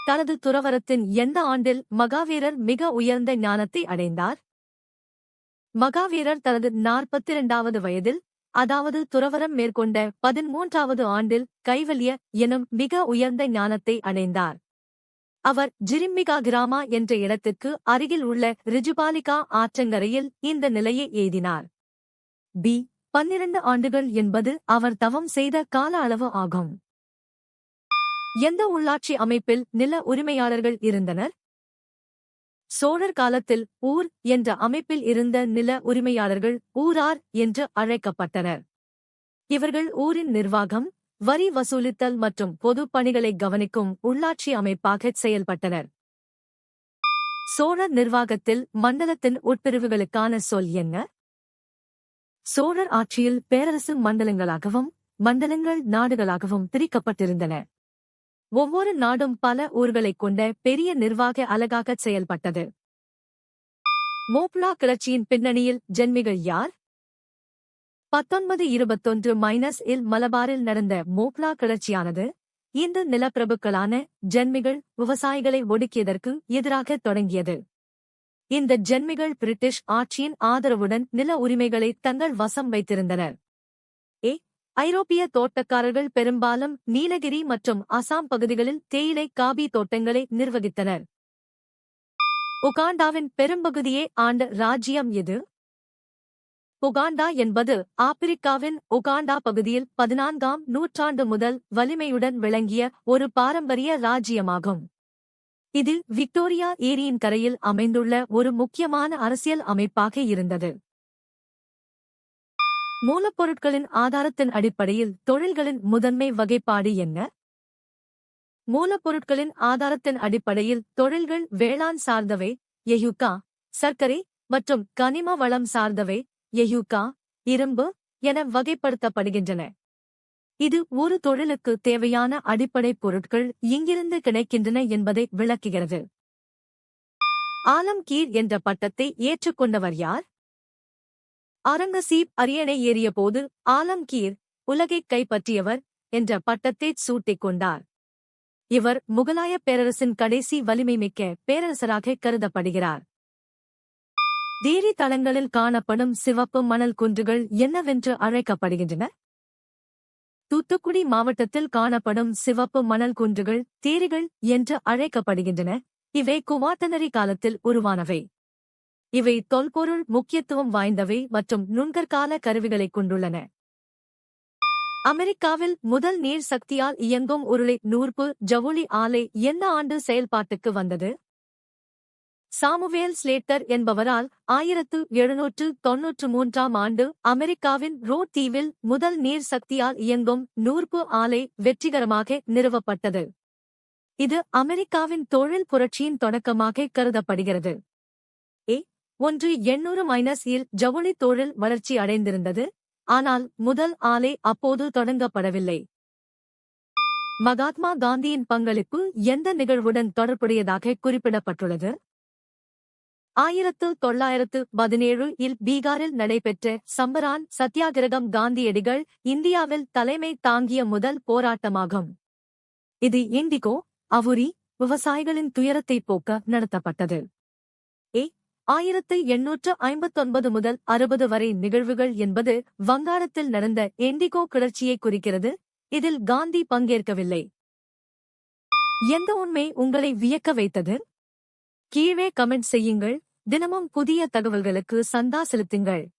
தனது துறவரத்தின் எந்த ஆண்டில் மகாவீரர் மிக உயர்ந்த ஞானத்தை அடைந்தார்? மகாவீரர் தனது 42வது வயதில், அதாவது துறவரம் மேற்கொண்ட 13வது ஆண்டில் கைவல்ய எனும் மிக உயர்ந்த ஞானத்தை அடைந்தார். அவர் ஜிரிம்மிகா கிராமா என்ற இடத்திற்கு அருகில் உள்ள ரிஜுபாலிகா ஆற்றங்கரையில் இந்த நிலையை எய்தினார். 12 ஆண்டுகள் என்பது அவர் தவம் செய்த கால அளவு ஆகும். எந்த உள்ளாட்சி அமைப்பில் நில உரிமையாளர்கள் இருந்தனர்? சோழர் காலத்தில் ஊர் என்ற அமைப்பில் இருந்த நில உரிமையாளர்கள் ஊரார் என்று அழைக்கப்பட்டனர். இவர்கள் ஊரின் நிர்வாகம், வரி வசூலித்தல் மற்றும் பொதுப் பணிகளை கவனிக்கும் உள்ளாட்சி அமைப்பாகச் செயல்பட்டனர். சோழர் நிர்வாகத்தில் மண்டலத்தின் உட்பிரிவுகளுக்கான சொல் என்ன? சோழர் ஆட்சியில் பேரரசு மண்டலங்களாகவும் மண்டலங்கள் நாடுகளாகவும் பிரிக்கப்பட்டிருந்தன. ஒவ்வொரு நாடும் பல ஊர்களைக் கொண்ட பெரிய நிர்வாக அலகாகச் செயல்பட்டது. மோப்லா கிளர்ச்சியின் பின்னணியில் ஜென்மிகள் யார்? 1921 மலபாரில் நடந்த மோப்லா கிளர்ச்சியானது இந்து நிலப்பிரபுக்களான ஜென்மிகள் விவசாயிகளை ஒடுக்கியதற்கு எதிராக தொடங்கியது. இந்த ஜென்மிகள் பிரிட்டிஷ் ஆட்சியின் ஆதரவுடன் நில உரிமைகளை தங்கள் வசம் வைத்திருந்தனர். ஐரோப்பிய தோட்டக்காரர்கள் பெரும்பாலும் நீலகிரி மற்றும் அசாம் பகுதிகளில் தேயிலை காபி தோட்டங்களை நிர்வகித்தனர். உகாண்டாவின் பெரும்பகுதியை ஆண்ட ராஜ்யம் எது? உகாண்டா என்பது ஆப்பிரிக்காவின் உகாண்டா பகுதியில் 14ஆம் நூற்றாண்டு முதல் வலிமையுடன் விளங்கிய ஒரு பாரம்பரிய ராஜ்யமாகும். இது விக்டோரியா ஏரியின் கரையில் அமைந்துள்ள ஒரு முக்கியமான அரசியல் அமைப்பாக இருந்தது. மூலப்பொருட்களின் ஆதாரத்தின் அடிப்படையில் தொழில்களின் முதன்மை வகைப்பாடு என்ன? மூலப்பொருட்களின் ஆதாரத்தின் அடிப்படையில் தொழில்கள் வேளாண் சார்ந்தவை எயூகா, சர்க்கரை மற்றும் கனிம வளம் சார்ந்தவை எயூகா, இரும்பு என வகைப்படுத்தப்படுகின்றன. இது ஒரு தொழிலுக்கு தேவையான அடிப்படை பொருட்கள் எங்கிருந்து கிடைக்கின்றன என்பதை விளக்குகிறது. ஆலம்கீர் என்ற பட்டத்தை ஏற்றுக்கொண்டவர் யார்? அவுரங்கசீப் அரியணை ஏறியபோது ஆலம்கீர் உலகைக் கைப்பற்றியவர் என்ற பட்டத்தைச் சூட்டிக் கொண்டார். இவர் முகலாயப் பேரரசின் கடைசி வலிமைமிக்க பேரரசராக கருதப்படுகிறார். தேரி தளங்களில் காணப்படும் சிவப்பு மணல் குன்றுகள் என்னவென்று அழைக்கப்படுகின்றன? தூத்துக்குடி மாவட்டத்தில் காணப்படும் சிவப்பு மணல் குன்றுகள் தேரிகள் என்று அழைக்கப்படுகின்றன. இவை குவாட்டனரி காலத்தில் உருவானவை. இவை தொல்பொருள் முக்கியத்துவம் வாய்ந்தவை மற்றும் நுண்கற்கால கருவிகளைக் கொண்டுள்ளன. அமெரிக்காவில் முதல் நீர் சக்தியால் இயங்கும் உருளை நூற்பு ஜவுளி ஆலை எந்த ஆண்டு செயல்பாட்டுக்கு வந்தது? சாமுவேல் ஸ்லேட்டர் என்பவரால் 1793ஆம் ஆண்டு அமெரிக்காவின் ரோட் தீவில் முதல் நீர் சக்தியால் இயங்கும் நூற்பு ஆலை வெற்றிகரமாக நிறுவப்பட்டது. இது அமெரிக்காவின் தொழில் புரட்சியின் தொடக்கமாக கருதப்படுகிறது. 1800 ஜவுளி தொழில் வளர்ச்சி அடைந்திருந்தது, ஆனால் முதல் ஆலை அப்போது தொடங்கப்படவில்லை. மகாத்மா காந்தியின் பங்களிப்பு எந்த நிகழ்வுடன் தொடர்புடையதாக குறிப்பிடப்பட்டுள்ளது? 1917 பீகாரில் நடைபெற்ற சம்பரான் சத்தியாகிரகம் காந்தியடிகள் இந்தியாவில் தலைமை தாங்கிய முதல் போராட்டமாகும். இது இண்டிகோ, அவுரி விவசாயிகளின் துயரத்தை போக்க நடத்தப்பட்டது. 1859 முதல் 60 வரை நிகழ்வுகள் என்பது வங்காளத்தில் நடந்த இண்டிகோ கிளர்ச்சியை குறிக்கிறது. இதில் காந்தி பங்கேற்கவில்லை. எந்த உண்மை உங்களை வியக்க வைத்தது? கீழே கமெண்ட் செய்யுங்கள். தினமும் புதிய தகவல்களுக்கு சந்தா செலுத்துங்கள்.